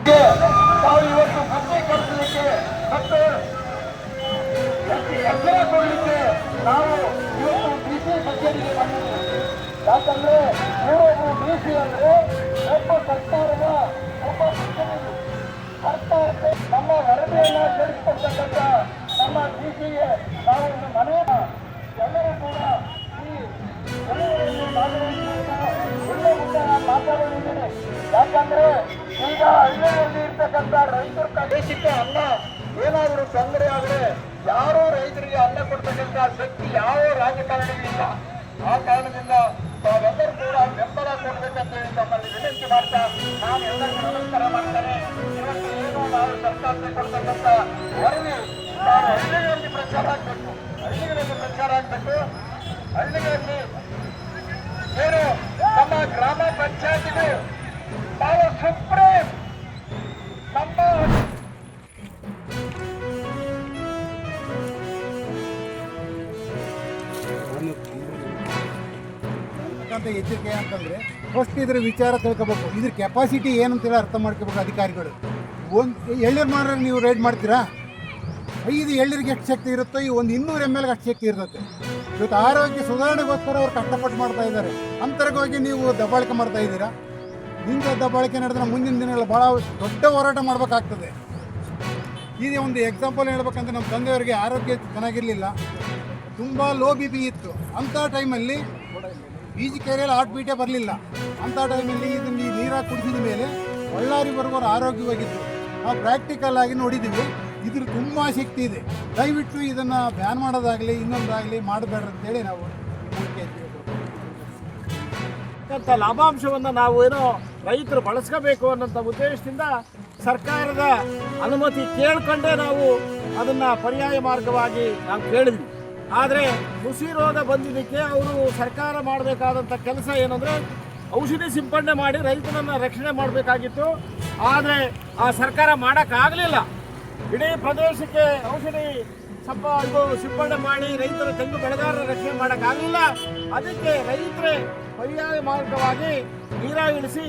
ನಾವು ಇವತ್ತು ಬುದ್ಧಿ ಕಲಿಸಲಿಕ್ಕೆ ಮತ್ತು ಎಚ್ಚರ ಕೊಡಲಿಕ್ಕೆ ನಾವು ಇವತ್ತು ಡಿಸಿ ಕಚೇರಿಗೆ ಬಂದಿದ್ದೀವಿ. ಯಾಕಂದ್ರೆ ಇವರೊಬ್ಬರು ಡಿಸಿ ಅಂದ್ರೆ ಒಬ್ಬ ಸರ್ಕಾರದ ಒಬ್ಬ ಪ್ರತಿನಿಧಿ. ಸರ್ಕಾರಕ್ಕೆ ನಮ್ಮ ವರದಿಯನ್ನ ಸೇರಿಸಿಕೊಡ್ತಕ್ಕಂಥ ನಮ್ಮ ಡಿಸಿಗೆ ನಾವು ಒಂದು ಮನೆಯ ಎಲ್ಲರೂ ಕೂಡ ಈ ಚಳುವಳಿಯಲ್ಲಿ ಭಾಗವಹಿಸುವಂತ ಒಳ್ಳೆ ಮುಂದೆ ನಾನು ಮಾತಾಡಲಿದ್ದೇನೆ. ಯಾಕಂದ್ರೆ ಈಗ ಹಳ್ಳಿಯಲ್ಲಿ ಇರ್ತಕ್ಕಂಥ ರೈತರ ದೇಶಕ್ಕೆ ಅನ್ನ ಏನಾದರೂ ತೊಂದರೆ ಆದರೆ ಯಾರೂ ರೈತರಿಗೆ ಅನ್ನ ಕೊಡ್ತಕ್ಕಂಥ ಶಕ್ತಿ ಯಾವ ರಾಜಕಾರಣಿಗೂ ಇಲ್ಲ. ಆ ಕಾರಣದಿಂದ ತಾವೆಲ್ಲರೂ ಕೂಡ ಬೆಂಬಲ ಕೊಡಬೇಕಂತ ಹೇಳಿ ತಮ್ಮಲ್ಲಿ ವಿನಂತಿ ಮಾಡ್ತಾ ನಾನು ಎಲ್ಲರಿಗೂ ನಮಸ್ಕಾರ ಮಾಡ್ತೇನೆ. ಇವತ್ತು ಏನು ನಾವು ಸರ್ಕಾರಕ್ಕೆ ಕೊಡ್ತಕ್ಕಂಥ ವರದಿ ನಾವು ಹಳ್ಳಿಗಳಲ್ಲಿ ಪ್ರಚಾರ ಆಗಬೇಕು, ಹಳ್ಳಿಗಳಲ್ಲಿ ಪ್ರಚಾರ ಆಗಬೇಕು. ಹಳ್ಳಿಗಳಲ್ಲಿ ಏನು ನಮ್ಮ ಗ್ರಾಮ ಪಂಚಾಯತಿಗೆ ನಾವು ಸುಪ್ರೀಂ ನಮ್ಮ ಎಚ್ಚರಿಕೆ ಅಂತಂದರೆ ಫಸ್ಟ್ ಇದ್ರ ವಿಚಾರ ತಿಳ್ಕೋಬೇಕು. ಇದ್ರ ಕೆಪಾಸಿಟಿ ಏನಂತೇಳಿ ಅರ್ಥ ಮಾಡ್ಕೋಬೇಕು ಅಧಿಕಾರಿಗಳು. ಒಂದು ಎಳ್ಳೀರು ಮಾರ್ರೆ ನೀವು ರೈಡ್ ಮಾಡ್ತೀರಾ, 5 ಎಳ್ಳೀರಿಗೆ ಎಷ್ಟು ಶಕ್ತಿ ಇರುತ್ತೋ ಈ ಒಂದು 200 ml ಅಷ್ಟು ಶಕ್ತಿ ಇರ್ತದೆ. ಇವತ್ತು ಆರೋಗ್ಯ ಸುಧಾರಣೆಗೋಸ್ಕರ ಅವ್ರು ಕಷ್ಟಪಟ್ಟು ಮಾಡ್ತಾ ಇದ್ದಾರೆ. ಅಂತರವಾಗಿ ನೀವು ದಬ್ಬಾಳಿಕೆ ಮಾಡ್ತಾ ಇದ್ದೀರಾ. ಇಂಥ ದಬ್ಬಾಳಿಕೆ ನಡೆದ್ರೆ ಮುಂದಿನ ದಿನಗಳಲ್ಲಿ ಭಾಳ ದೊಡ್ಡ ಹೋರಾಟ ಮಾಡಬೇಕಾಗ್ತದೆ. ಈಗ ಒಂದು ಎಕ್ಸಾಂಪಲ್ ಹೇಳ್ಬೇಕಂದ್ರೆ ನಮ್ಮ ತಂದೆಯವರಿಗೆ ಆರೋಗ್ಯ ಚೆನ್ನಾಗಿರಲಿಲ್ಲ, ತುಂಬ ಲೋ ಬಿ ಪಿ ಇತ್ತು. ಅಂಥ ಟೈಮಲ್ಲಿ ಬೀಜ ಕೆರೆಯಲ್ಲಿ ಹಾರ್ಟ್ ಬೀಟೇ ಬರಲಿಲ್ಲ. ಅಂಥ ಟೈಮಲ್ಲಿ ಇದನ್ನು ಈ ನೀರಾಗಿ ಕುಡಿಸಿದ ಮೇಲೆ ಬಳ್ಳಾರಿವರೆಗೂ ಆರೋಗ್ಯವಾಗಿದ್ದು ನಾವು ಪ್ರಾಕ್ಟಿಕಲ್ ಆಗಿ ನೋಡಿದ್ದೀವಿ. ಇದ್ರ ತುಂಬ ಶಕ್ತಿ ಇದೆ. ದಯವಿಟ್ಟು ಇದನ್ನು ಬ್ಯಾನ್ ಮಾಡೋದಾಗಲಿ ಇನ್ನೊಂದಾಗಲಿ ಮಾಡಬೇಡ್ರಿ ಅಂತೇಳಿ ನಾವು ಲಾಭಾಂಶವನ್ನು ನಾವು ಏನೋ ರೈತರು ಬಳಸ್ಕೋಬೇಕು ಅನ್ನೋಂಥ ಉದ್ದೇಶದಿಂದ ಸರ್ಕಾರದ ಅನುಮತಿ ಕೇಳ್ಕೊಂಡೇ ನಾವು ಅದನ್ನು ಪರ್ಯಾಯ ಮಾರ್ಗವಾಗಿ ನಾವು ಕೇಳಿದ್ವಿ. ಆದರೆ ನುಸಿ ರೋಗ ಬಂದಿದ್ದಕ್ಕೆ ಅವರು ಸರ್ಕಾರ ಮಾಡಬೇಕಾದಂಥ ಕೆಲಸ ಏನಂದರೆ ಔಷಧಿ ಸಿಂಪಡಣೆ ಮಾಡಿ ರೈತನನ್ನು ರಕ್ಷಣೆ ಮಾಡಬೇಕಾಗಿತ್ತು. ಆದರೆ ಆ ಸರ್ಕಾರ ಮಾಡೋಕ್ಕಾಗಲಿಲ್ಲ. ಇಡೀ ಪ್ರದೇಶಕ್ಕೆ ಔಷಧಿ ಸಿಂಪಡಣೆ ಮಾಡಿ ರೈತರ ತೆಂಗು ಬೆಳೆಗಾರರ ರಕ್ಷಣೆ ಮಾಡೋಕ್ಕಾಗಲಿಲ್ಲ. ಅದಕ್ಕೆ ರೈತರೇ ಪರ್ಯಾಯ ಮಾರ್ಗವಾಗಿ ನೀರಾಗಿಳಿಸಿ